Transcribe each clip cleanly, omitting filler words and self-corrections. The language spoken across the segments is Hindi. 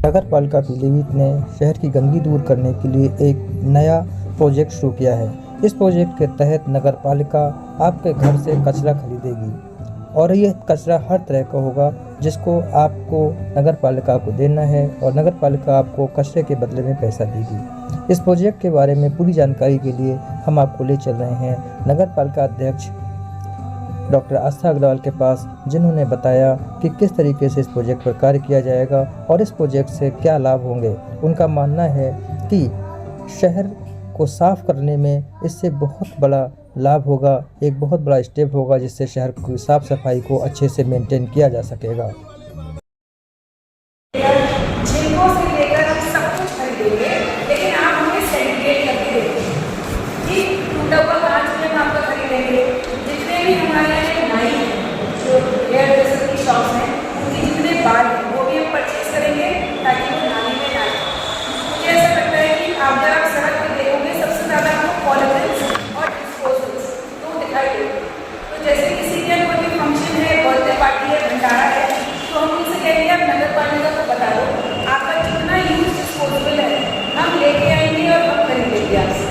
नगर पालिका पीलीभीत ने शहर की गंदगी दूर करने के लिए एक नया प्रोजेक्ट शुरू किया है। इस प्रोजेक्ट के तहत नगर पालिका आपके घर से कचरा खरीदेगी और यह कचरा हर तरह का होगा जिसको आपको नगर पालिका को देना है और नगर पालिका आपको कचरे के बदले में पैसा देगी। इस प्रोजेक्ट के बारे में पूरी जानकारी के लिए हम आपको ले चल रहे हैं नगर पालिका अध्यक्ष डॉक्टर आस्था अग्रवाल के पास, जिन्होंने बताया कि किस तरीके से इस प्रोजेक्ट पर कार्य किया जाएगा और इस प्रोजेक्ट से क्या लाभ होंगे। उनका मानना है कि शहर को साफ करने में इससे बहुत बड़ा लाभ होगा, एक बहुत बड़ा स्टेप होगा जिससे शहर की साफ सफाई को अच्छे से मेंटेन किया जा सकेगा। जिनको से लेकर हम सब कुछ खरीदेंगे, लेकिन आप हमें सेग्रीगेट करके देंगे कि टूटा हुआ कांच में हम आपका खरीदेंगे। जितने भी हमारे यहाँ नाई जो हेयर ड्रेसर की शॉप्स हैं, उनके जितने बाल हैं वो भी हम परचेज करेंगे ताकि वो नाली में ना आए। मुझे ऐसा लगता है कि आप जब आप सड़क पर देखोगे सबसे ज़्यादा आपको पॉलिथिन्स और डिस्पोजल्स तो दिखाई देंगे। तो जैसे किसी के कोई फंक्शन है, बर्थडे पार्टी है, भंडारा है, तो हम उनसे कहेंगे आप नगर पालिका को बता दो आपका जितना यूज डिस्पोजेबल है हम लेके आएंगे और हम खरीदेंगे आपसे।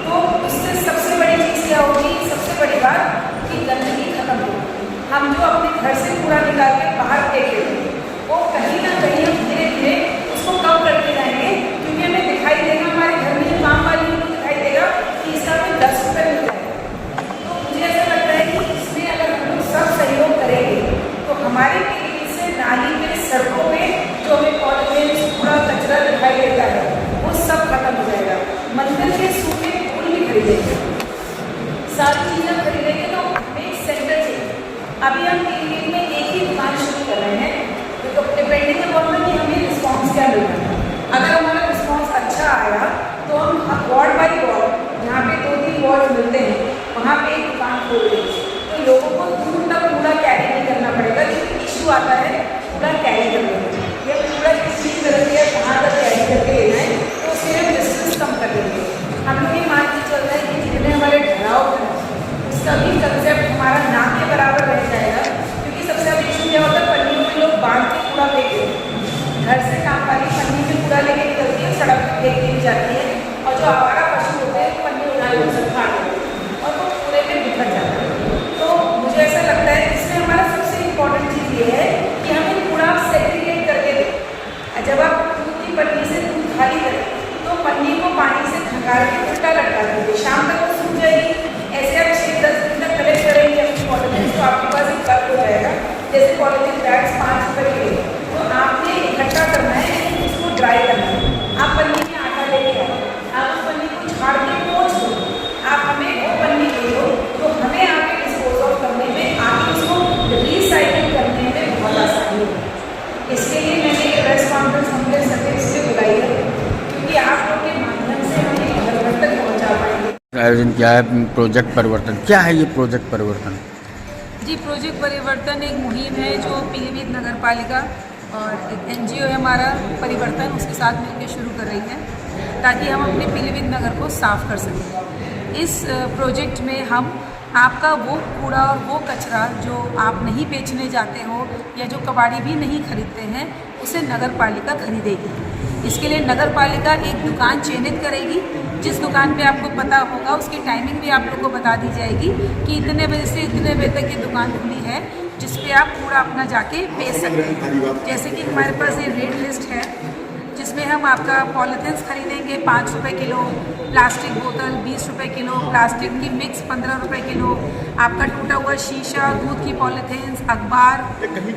तो उससे सबसे बड़ी चीज़ क्या होगी, सबसे बड़ी बात कि गंदगी खत्म होगी। हम जो अपने घर से कूड़ा निकाल के बाहर फेंक देते हैं वो कहीं ना कहीं हम धीरे धीरे उसको कम करते जाएंगे, क्योंकि हमें दिखाई देगा, हमारे घर में जो काम वाली उनको दिखाई देगा कि इसका हमें 10 रुपये मिल जाएगा। तो मुझे ऐसा लगता है कि इसमें अगर हम लोग सब सहयोग करेंगे तो हमारे नाली में, सड़कों में जो हमें पॉलिथीन कूड़ा कचरा दिखाई देता है वो सब खत्म हो जाएगा। मंदिर के सूखे फूल भी खरीदेंगे, सारी चीज़ें खरीदेंगे। तो हमें सेंटर चाहिए। अभी हम पीलीभीत में एक ही दुकान शुरू कर रहे हैं, तो डिपेंडिंग अपॉन कि हमें रिस्पॉन्स क्या मिल रहा है। अगर हमारा रिस्पॉन्स अच्छा आया तो हम वार्ड बाई वार्ड, जहाँ पे 2-3 वार्ड मिलते हैं, वहाँ पे एक दुकान खोल देंगे। तो लोगों को दूर तक कूड़ा कैरी नहीं करना पड़ेगा। जो इशू आता है कूड़ा कैरी करने में, या कूड़ा किसी तरह से कहाँ तक कैरी करके लेना है, तो उससे हम डिस्टेंस कम कर देंगे। हम लोग ये मान के चल रहे हैं कि जितने हमारे ठहराव हैं उसका भी कंसेप्ट हमारा ना के बराबर रह जाएगा। क्योंकि सबसे ज़्यादा इशू क्या होता है, पन्नियों में लोग बांध के कूड़ा फेंक देते हैं। घर से काम वाली पन्नी में कूड़ा लेके निकलती है, सड़क पर फेंक दी जाती है, और जो आवारा पशु होते हैं पन्नी उठा लेकर खा लेते हैं और वो कूड़े में बिखर जाता है। तो मुझे ऐसा लगता है इसमें हमारा सबसे इम्पोर्टेंट चीज़ ये है कि हमें कूड़ा सेग्रीगेट करके दें। जब आप दूध की पन्नी से दूध खाली करें तो पन्नी को पानी से खंगाल के उल्टा लटका दीजिए, शाम तक वो सूख जाएगी। ऐसे आप 6-10 दिन तक कलेक्ट करेंगे अपनी पॉलिथीन, तो आपके पास एक कप हो जाएगा। जैसे पॉलिथीन बैग्स 5 रुपये के, तो आपने इकट्ठा करना है, उसको ड्राई करना है। आप पन्नी में आटा लेके आओ, आप उस पन्नी को झाड़ के पोंछ दो, आप हमें वो पन्नी दे दो, तो हमें आगे डिस्पोज ऑफ करने में, आगे उसको रिसाइकिल करने में बहुत आसानी होगी। इसके लिए मैंने एक प्रेस कॉन्फ्रेंस हमने सभी से बुलाई है, क्योंकि आप लोग के माध्यम से हमें घर घर तक पहुँचा पाएंगे। आयोजन क्या है प्रोजेक्ट परिवर्तन, क्या है ये प्रोजेक्ट परिवर्तन? जी, प्रोजेक्ट परिवर्तन एक मुहिम है जो पीलीभीत नगर पालिका और एक NGO है हमारा परिवर्तन, उसके साथ मिलकर शुरू कर रही है ताकि हम अपने पीलीभीत नगर को साफ कर सकें। इस प्रोजेक्ट में हम आपका वो कूड़ा और वो कचरा जो आप नहीं बेचने जाते हो या जो कबाड़ी भी नहीं खरीदते हैं उसे नगर पालिका खरीदेगी। इसके लिए नगर पालिका एक दुकान चयनित करेगी। जिस दुकान पे आपको पता होगा उसकी टाइमिंग भी आप लोग को बता दी जाएगी कि इतने बजे से इतने बजे तक ये दुकान खुली है, जिस पे आप कूड़ा अपना जाके बेच सकते हैं। जैसे कि हमारे पास ये रेट लिस्ट है जिसमें हम आपका पॉलीथीन्स खरीदेंगे 5 रुपये किलो, प्लास्टिक बोतल 20 रुपये किलो, प्लास्टिक की मिक्स 15 रुपये किलो, आपका टूटा हुआ शीशा, दूध की पॉलीथीन्स, अखबार,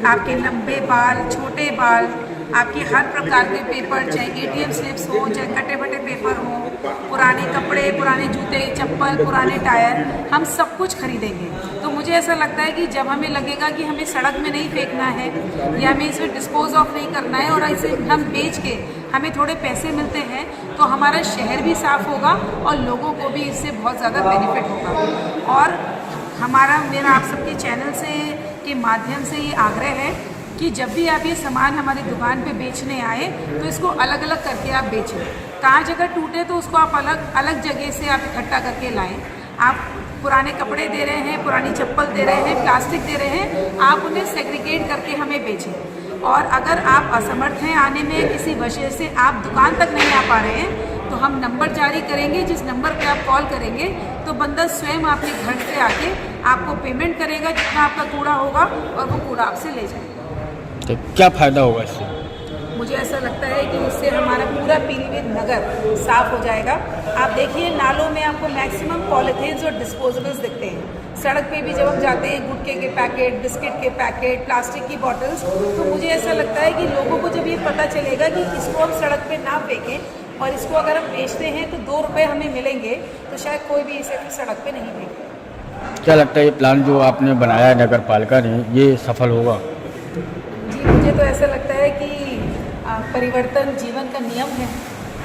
आपके लंबे बाल, छोटे बाल, आपके हर प्रकार के पेपर, चाहे ATM स्लिप्स हो, चाहे कटे फटे पेपर हो, पुराने कपड़े, पुराने जूते चप्पल, पुराने टायर, हम सब कुछ खरीदेंगे। तो मुझे ऐसा लगता है कि जब हमें लगेगा कि हमें सड़क में नहीं फेंकना है या हमें इसे डिस्पोज ऑफ नहीं करना है और इसे हम बेच के हमें थोड़े पैसे मिलते हैं, तो हमारा शहर भी साफ होगा और लोगों को भी इससे बहुत ज़्यादा बेनिफिट होगा। और मेरा आप सबके चैनल से के माध्यम से ये आग्रह है कि जब भी आप ये सामान हमारी दुकान पे बेचने आए तो इसको अलग अलग करके आप बेचें। कांच अगर टूटे तो उसको आप अलग अलग जगह से आप इकट्ठा करके लाएं। आप पुराने कपड़े दे रहे हैं, पुरानी चप्पल दे रहे हैं, प्लास्टिक दे रहे हैं, आप उन्हें सेग्रीगेट करके हमें बेचें। और अगर आप असमर्थ हैं आने में, किसी वजह से आप दुकान तक नहीं आ पा रहे हैं, तो हम नंबर जारी करेंगे, जिस नंबर पे आप कॉल करेंगे तो बंदा स्वयं आपके घर से आके आपको पेमेंट करेगा जितना आपका कूड़ा होगा और वो कूड़ा आपसे ले जाएगा। तो क्या फ़ायदा होगा इससे? मुझे ऐसा लगता है कि उससे हमारा पूरा पीलीभीत नगर साफ हो जाएगा। आप देखिए नालों में आपको मैक्सिमम पॉलीथीन्स और डिस्पोजेबल्स दिखते हैं। सड़क पे भी जब हम जाते हैं, गुटखे के पैकेट, बिस्किट के पैकेट, प्लास्टिक की बॉटल्स, तो मुझे ऐसा लगता है कि लोगों को जब ये पता चलेगा कि इसको हम सड़क पे ना फेंकें और इसको अगर हम बेचते हैं तो 2 रुपये हमें मिलेंगे, तो शायद कोई भी इसे फिर सड़क पे नहीं फेंके। क्या लगता है ये प्लान जो आपने बनाया है नगर पालिका ने, ये सफल होगा? जी, मुझे तो ऐसा लगता है कि परिवर्तन जीवन का नियम है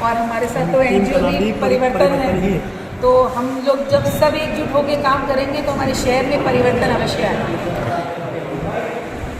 और हमारे साथ तो एनजीओ भी परिवर्तन है। तो हम लोग जब सब एकजुट होकर काम करेंगे तो हमारे शहर में परिवर्तन अवश्य आएगा।